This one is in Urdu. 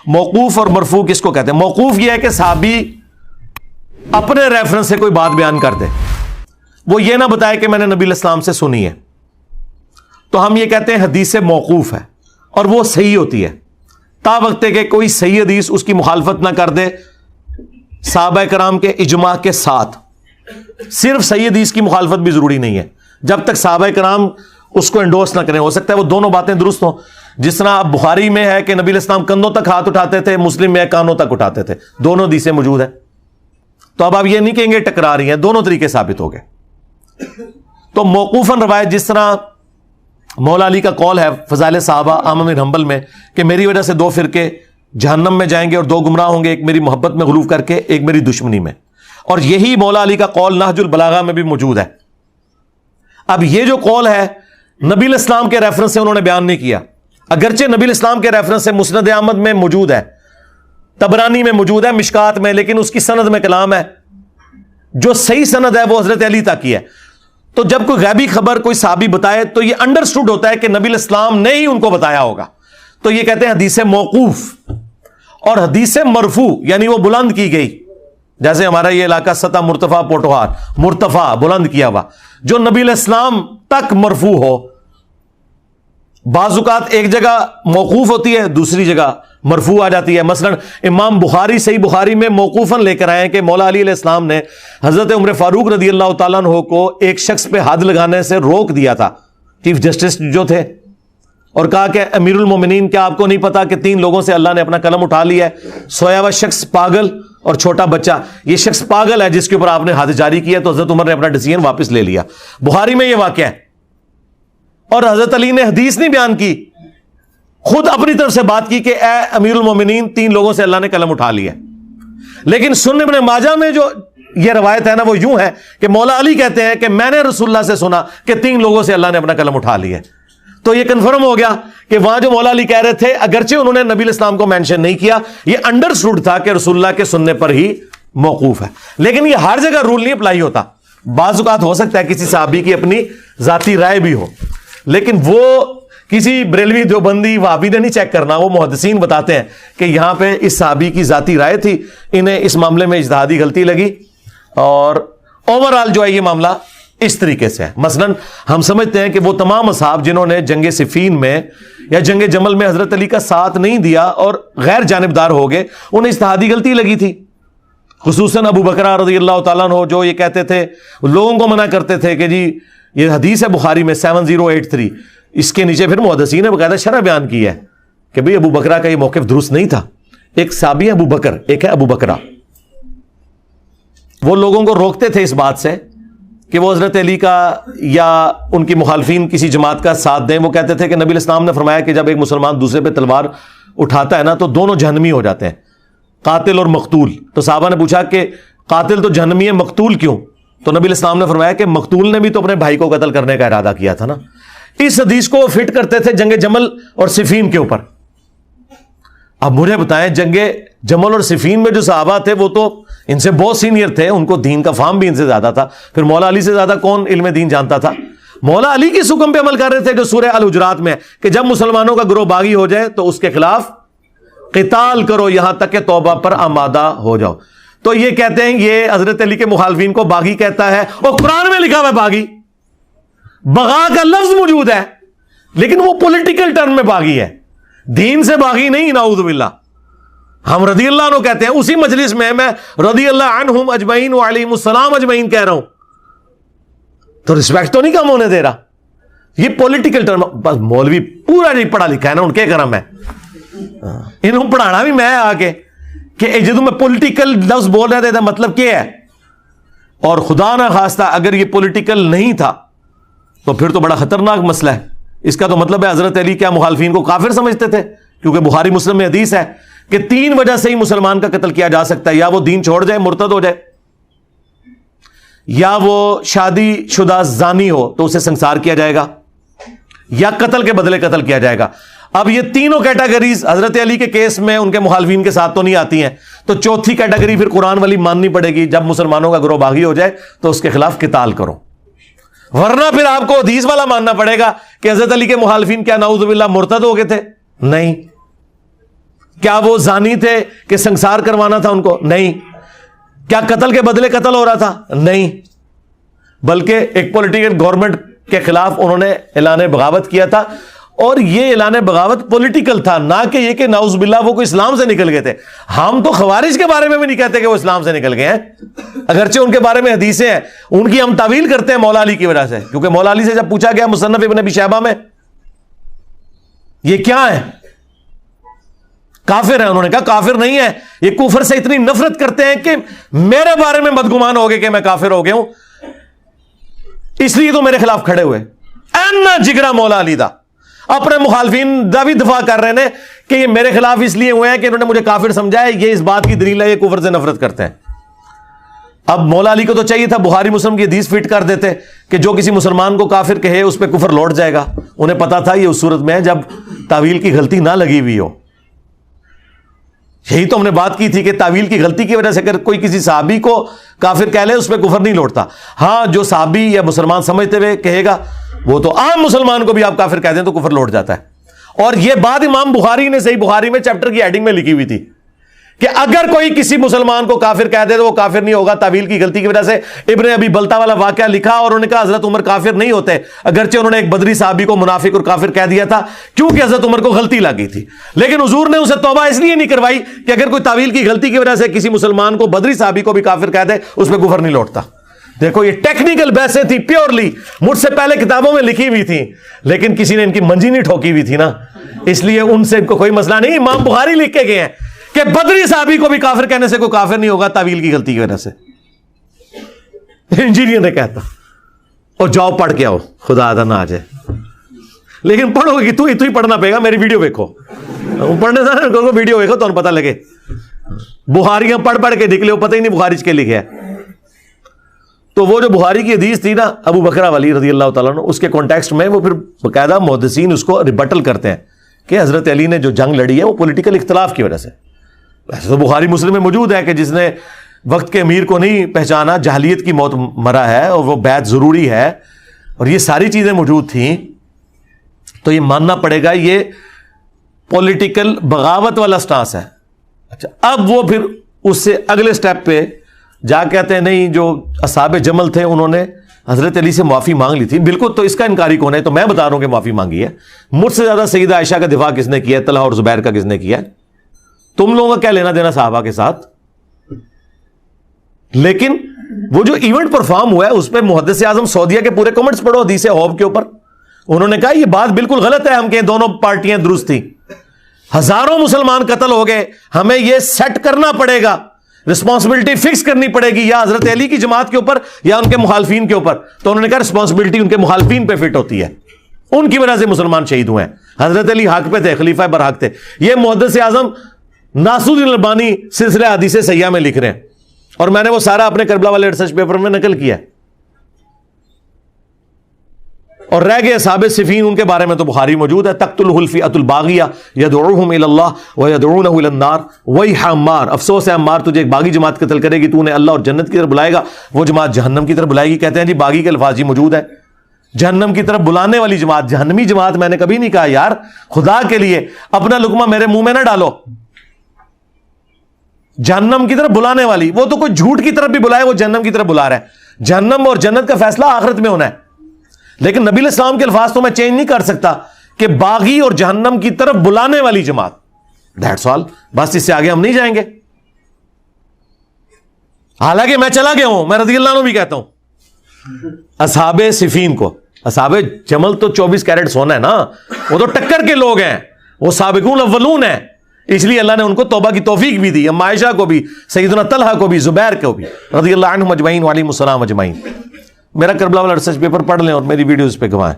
موقوف اور مرفوع کس کو کہتے ہیں؟ موقوف یہ ہے کہ صحابی اپنے ریفرنس سے کوئی بات بیان کر دے، وہ یہ نہ بتائے کہ میں نے نبی علیہ السلام سے سنی ہے، تو ہم یہ کہتے ہیں حدیث موقوف ہے، اور وہ صحیح ہوتی ہے تا وقت کہ کوئی صحیح حدیث اس کی مخالفت نہ کر دے صحابہ کرام کے اجماع کے ساتھ۔ صرف صحیح حدیث کی مخالفت بھی ضروری نہیں ہے، جب تک صحابہ کرام اس کو انڈورس نہ کریں۔ ہو سکتا ہے وہ دونوں باتیں درست ہوں، جس طرح اب بخاری میں ہے کہ نبی علیہ السلام کندھوں تک ہاتھ اٹھاتے تھے، مسلم میں کانوں تک اٹھاتے تھے، دونوں حدیثیں موجود ہیں، تو اب آپ یہ نہیں کہیں گے ٹکرا رہی ہیں، دونوں طریقے ثابت ہو گئے۔ تو موقوفاً روایت، جس طرح مولا علی کا قول ہے فضائل صحابہ احمد بن حنبل میں کہ میری وجہ سے دو فرقے جہنم میں جائیں گے اور دو گمراہ ہوں گے، ایک میری محبت میں غلو کر کے، ایک میری دشمنی میں، اور یہی مولا علی کا قول نہج البلاغہ میں بھی موجود ہے۔ اب یہ جو قول ہے نبی علیہ السلام کے ریفرنس سے انہوں نے بیان نہیں کیا، اگرچہ نبی علیہ السلام کے ریفرنس سے مسند احمد میں موجود ہے، طبرانی میں موجود ہے، مشکات میں، لیکن اس کی سند میں کلام ہے۔ جو صحیح سند ہے وہ حضرت علی تک کی ہے۔ تو جب کوئی غیبی خبر کوئی صحابی بتائے تو یہ انڈرسٹوڈ ہوتا ہے کہ نبی علیہ السلام نے ہی ان کو بتایا ہوگا، تو یہ کہتے ہیں حدیث موقوف۔ اور حدیث مرفوع یعنی وہ بلند کی گئی، جیسے ہمارا یہ علاقہ سطح مرتفع پوٹوہار، مرتفع بلند کیا ہوا، جو نبی علیہ السلام تک مرفوع ہو۔ بعض اوقات ایک جگہ موقوف ہوتی ہے، دوسری جگہ مرفوع آ جاتی ہے۔ مثلا امام بخاری صحیح بخاری میں موقوفاً لے کر آئے ہیں کہ مولا علی علیہ السلام نے حضرت عمر فاروق رضی اللہ تعالیٰ عنہ کو ایک شخص پہ حد لگانے سے روک دیا تھا، چیف جسٹس جو تھے، اور کہا کہ امیر المومنین کیا آپ کو نہیں پتا کہ 3 لوگوں سے اللہ نے اپنا قلم اٹھا لیا ہے، سویا ہوا شخص پاگل اور چھوٹا بچہ۔ یہ شخص پاگل ہے جس کے اوپر آپ نے حد جاری کیا، تو حضرت عمر نے اپنا ڈیسیژن واپس لے لیا۔ بخاری میں یہ واقعہ ہے، اور حضرت علی نے حدیث نہیں بیان کی، خود اپنی طرف سے بات کی کہ اے امیر المومنین 3 لوگوں سے اللہ نے قلم اٹھا لیا۔ لیکن سنن ابن ماجہ میں جو یہ روایت ہے نا، وہ یوں ہے کہ مولا علی کہتے ہیں کہ میں نے رسول اللہ سے سنا کہ 3 لوگوں سے اللہ نے اپنا قلم اٹھا لیا۔ تو یہ کنفرم ہو گیا کہ وہاں جو مولا علی کہہ رہے تھے، اگرچہ انہوں نے نبی علیہ السلام کو مینشن نہیں کیا، یہ انڈرسٹوڈ تھا کہ رسول اللہ کے سننے پر ہی موقوف ہے۔ لیکن یہ ہر جگہ رول نہیں اپلائی ہوتا، بعض اوقات ہو سکتا ہے کسی صحابی کی اپنی ذاتی رائے بھی ہو، لیکن وہ کسی بریلوی دیوبندی وہابی نے نہیں چیک کرنا، وہ محدثین بتاتے ہیں کہ یہاں پہ اس صحابی کی ذاتی رائے تھی، انہیں اس معاملے میں اجتہادی غلطی لگی، اور اوورآل جو ہے یہ معاملہ اس طریقے سے ہے۔ مثلا ہم سمجھتے ہیں کہ وہ تمام اصحاب جنہوں نے جنگ صفین میں یا جنگ جمل میں حضرت علی کا ساتھ نہیں دیا اور غیر جانبدار ہو گئے، انہیں اجتہادی غلطی لگی تھی، خصوصاً ابو بکر رضی اللہ تعالیٰ عنہ، جو یہ کہتے تھے، لوگوں کو منع کرتے تھے کہ جی یہ حدیث ہے بخاری میں 7083، اس کے نیچے پھر محدثین نے باقاعدہ شرح بیان کی ہے کہ بھئی ابو بکرہ کا یہ موقف درست نہیں تھا۔ ایک صحابی ہے ابو بکر، ایک ہے ابو بکرہ، وہ لوگوں کو روکتے تھے اس بات سے کہ وہ حضرت علی کا یا ان کی مخالفین کسی جماعت کا ساتھ دیں۔ وہ کہتے تھے کہ نبی علیہ السلام نے فرمایا کہ جب ایک مسلمان دوسرے پہ تلوار اٹھاتا ہے نا تو دونوں جہنمی ہو جاتے ہیں، قاتل اور مقتول۔ تو صحابہ نے پوچھا کہ قاتل تو جہنمی ہے، مقتول کیوں؟ تو نبی علیہ السلام نے فرمایا کہ مقتول نے بھی تو اپنے بھائی کو قتل کرنے کا ارادہ کیا تھا نا۔ اس حدیث کو فٹ کرتے تھے جنگ جمل اور صفین کے اوپر۔ اب مجھے بتائیں، جنگ جمل اور صفین میں جو صحابہ تھے وہ تو ان سے بہت سینئر تھے، ان کو دین کا فہم بھی ان سے زیادہ تھا، پھر مولا علی سے زیادہ کون علم دین جانتا تھا؟ مولا علی کی حکم پہ عمل کر رہے تھے جو سورہ الحجرات میں ہے کہ جب مسلمانوں کا گروہ باغی ہو جائے تو اس کے خلاف قتال کرو یہاں تک کہ توبہ پر آمادہ ہو جاؤ۔ تو یہ کہتے ہیں یہ حضرت علی کے مخالفین کو باغی کہتا ہے، اور قرآن میں لکھا ہوا ہے باغی، بغا کا لفظ موجود ہے لیکن وہ پولیٹیکل ٹرم میں باغی ہے، دین سے باغی نہیں، نعوذ باللہ۔ ہم رضی اللہ عنہ کہتے ہیں، اسی مجلس میں میں رضی اللہ عنہم اجمعین وعلیہم السلام اجمعین کہہ رہا ہوں، تو رسپیکٹ تو نہیں کم ہونے دے رہا۔ یہ پولیٹیکل ٹرم، بس مولوی پورا نہیں پڑھا لکھا ہے نا، ان کے کرم ہے، انہوں پڑھانا بھی میں آ کے کہ جدو میں پولیٹیکل لفظ بول رہے تھے مطلب کیا ہے، اور خدا نہ خواستہ اگر یہ پولیٹیکل نہیں تھا تو پھر تو بڑا خطرناک مسئلہ ہے۔ اس کا تو مطلب ہے حضرت علی کیا مخالفین کو کافر سمجھتے تھے؟ کیونکہ بخاری مسلم میں حدیث ہے کہ 3 وجہ سے ہی مسلمان کا قتل کیا جا سکتا ہے، یا وہ دین چھوڑ جائے، مرتد ہو جائے، یا وہ شادی شدہ زانی ہو تو اسے سنسار کیا جائے گا، یا قتل کے بدلے قتل کیا جائے گا۔ اب یہ تینوں کیٹیگریز حضرت علی کے کیس میں ان کے مخالفین کے ساتھ تو نہیں آتی ہیں، تو چوتھی کیٹیگری پھر قرآن والی ماننی پڑے گی، جب مسلمانوں کا گروہ باغی ہو جائے تو اس کے خلاف قتال کرو، ورنہ پھر آپ کو حدیث والا ماننا پڑے گا کہ حضرت علی کے مخالفین کیا نعوذ باللہ مرتد ہو گئے تھے؟ نہیں۔ کیا وہ زانی تھے کہ سنسار کروانا تھا ان کو؟ نہیں. کیا قتل کے بدلے قتل ہو رہا تھا؟ نہیں. بلکہ ایک پولیٹیکل گورنمنٹ کے خلاف انہوں نے اعلان بغاوت کیا تھا, اور یہ اعلان بغاوت پولیٹیکل تھا, نہ کہ یہ کہ نعوذ باللہ وہ کوئی اسلام سے نکل گئے تھے. ہم تو خوارج کے بارے میں بھی نہیں کہتے کہ وہ اسلام سے نکل گئے ہیں, اگرچہ ان کے بارے میں حدیثیں ہیں, ان کی ہم تعویل کرتے ہیں مولا علی کی وجہ سے, کیونکہ مولا علی سے جب پوچھا گیا مصنف ابن ابی شیبہ میں یہ کیا ہے, کافر ہیں, انہوں نے کہا کافر نہیں ہے, یہ کفر سے اتنی نفرت کرتے ہیں کہ میرے بارے میں بدگمان ہو گئے کہ میں کافر ہو گیا ہوں, اس لیے تو میرے خلاف کھڑے ہوئے. اینا جگرا مولا علی دا, اپنے مخالفین دا بھی دفاع کر رہے ہیں کہ یہ میرے خلاف اس لیے ہوئے ہیں کہ انہوں نے مجھے کافر سمجھا ہے, یہ اس بات کی دلیل ہے یہ کفر سے نفرت کرتے ہیں. اب مولا علی کو تو چاہیے تھا بخاری مسلم کی حدیث فٹ کر دیتے کہ جو کسی مسلمان کو کافر کہے اس پہ کفر لوٹ جائے گا. انہیں پتا تھا یہ اس صورت میں ہے جب تعویل کی غلطی نہ لگی ہوئی ہو. یہی تو ہم نے بات کی تھی کہ تعویل کی غلطی کی وجہ سے اگر کوئی کسی صحابی کو کافر کہہ لے اس پہ کفر نہیں لوٹتا. ہاں جو صحابی یا مسلمان سمجھتے ہوئے کہے گا وہ تو عام مسلمان کو بھی آپ کافر کہہ دیں تو کفر لوٹ جاتا ہے. اور یہ بات امام بخاری نے صحیح بخاری میں چیپٹر کی ہیڈنگ میں لکھی ہوئی تھی کہ اگر کوئی کسی مسلمان کو کافر کہہ دے تو وہ کافر نہیں ہوگا تعویل کی غلطی کی وجہ سے. ابن ابی بلتا والا واقعہ لکھا اور انہوں نے کہا حضرت عمر کافر نہیں ہوتے, اگرچہ انہوں نے ایک بدری صحابی کو منافق اور کافر کہہ دیا تھا کیونکہ حضرت عمر کو غلطی لگی تھی, لیکن حضور نے اسے توبہ اس لیے نہیں کروائی کہ اگر کوئی تعویل کی غلطی کی وجہ سے کسی مسلمان کو بدری صحابی کو بھی کافر کہہ دے اس پہ کفر نہیں لوٹتا. دیکھو یہ ٹیکنیکل بحثیں تھی, پیورلی مجھ سے پہلے کتابوں میں لکھی ہوئی تھی, لیکن کسی نے ان کی منجی نہیں ٹھوکی ہوئی تھی نا, اس لیے ان سے کوئی مسئلہ نہیں. امام بخاری لکھ کے گئے ہیں کہ بدری صحابی کو بھی کافر کہنے سے کوئی کافر نہیں ہوگا تعویل کی غلطی کی وجہ سے. انجینئر نے کہتا اور جاؤ پڑھ کے آؤ, خدا آدھا نہ آ جائے, لیکن پڑھو گے تو ہی پڑھنا پڑے گا. میری ویڈیو دیکھو, پڑھنے سے ویڈیو دیکھو تو پتہ لگے. بخاریاں پڑھ کے نکلے ہو, پتہ ہی نہیں بخاری کے لکھے ہے. تو وہ جو بخاری کی حدیث تھی نا ابو بکر والی رضی اللہ تعالیٰ عنہ, اس کے کانٹیکسٹ میں وہ پھر باقاعدہ محدثین اس کو ریبٹل کرتے ہیں کہ حضرت علی نے جو جنگ لڑی ہے وہ پولیٹیکل اختلاف کی وجہ سے. ویسے تو بخاری مسلم میں موجود ہے کہ جس نے وقت کے امیر کو نہیں پہچانا جاہلیت کی موت مرا ہے, اور وہ بیعت ضروری ہے, اور یہ ساری چیزیں موجود تھیں. تو یہ ماننا پڑے گا یہ پولیٹیکل بغاوت والا سٹانس ہے. اچھا, اب وہ پھر اس سے اگلے سٹیپ پہ جا کہتے ہیں نہیں جو اصحاب جمل تھے انہوں نے حضرت علی سے معافی مانگ لی تھی. بالکل, تو اس کا انکاری کون ہے؟ تو میں بتا رہا ہوں کہ معافی مانگی ہے. مجھ سے زیادہ سیدہ عائشہ کا دفاع کس نے کیا ہے؟ طلحہ اور زبیر کا کس نے کیا ہے؟ تم لوگوں کا کیا لینا دینا صحابہ کے ساتھ؟ لیکن وہ جو ایونٹ پرفارم ہوا ہے اس پہ محدث اعظم سعودیہ کے پورے کمنٹس پڑھو حدیث حوض کے اوپر. انہوں نے کہا یہ بات بالکل غلط ہے, ہم کہیں دونوں پارٹیاں درست تھیں, ہزاروں مسلمان قتل ہو گئے, ہمیں یہ سیٹ کرنا پڑے گا, رسپانسبلٹی فکس کرنی پڑے گی یا حضرت علی کی جماعت کے اوپر یا ان کے مخالفین کے اوپر. تو انہوں نے کہا رسپانسبلٹی ان کے مخالفین پہ فٹ ہوتی ہے, ان کی وجہ سے مسلمان شہید ہوئے ہیں. حضرت علی حق پہ تھے, خلیفہ برحق تھے. یہ محدث اعظم ناصر الدین البانی سلسلہ حدیث صحیحہ میں لکھ رہے ہیں, اور میں نے وہ سارا اپنے کربلا والے ریسرچ پیپر میں نقل کیا ہے. اور رہ گئے اصحاب صفین, ان کے بارے میں تو بخاری موجود ہے. تقتلہ الفئۃ الباغیہ یدعوہم الی اللہ ویدعونہ الی النار ویح عمار, افسوس ہے عمار تجھے ایک باغی جماعت قتل کرے گی, تو نے اللہ اور جنت کی طرف بلائے گا, وہ جماعت جہنم کی طرف بلائے گی. کہتے ہیں جی باغی کے الفاظ ہی موجود ہے, جہنم کی طرف بلانے والی جماعت, جہنمی جماعت میں نے کبھی نہیں کہا. یار خدا کے لیے اپنا لقمہ میرے منہ میں نہ ڈالو. جہنم کی طرف بلانے والی, وہ تو کوئی جھوٹ کی طرف بھی بلائے وہ جہنم کی طرف بلا رہا ہے. جہنم اور جنت کا فیصلہ آخرت میں ہونا ہے, لیکن نبی علیہ السلام کے الفاظ تو میں چینج نہیں کر سکتا کہ باغی اور جہنم کی طرف بلانے والی جماعت. دیٹس آل, بس اس سے آگے ہم نہیں جائیں گے. حالانکہ میں چلا گیا ہوں, میں رضی اللہ عنہ بھی کہتا ہوں اصحاب صفین کو, اصحاب جمل تو 24 کیرٹ سونا ہے نا, وہ تو ٹکر کے لوگ ہیں, وہ سابقون اولون ہیں, اس لیے اللہ نے ان کو توبہ کی توفیق بھی دی. اما عائشہ کو بھی, سیدنا طلحہ کو بھی, زبیر کو بھی, رضی اللہ عنہم اجمعین وعلیہم السلام اجمعین. میرا کربلا والا ریسرچ پیپر پڑھ لیں اور میری ویڈیوز پہ گوائیں.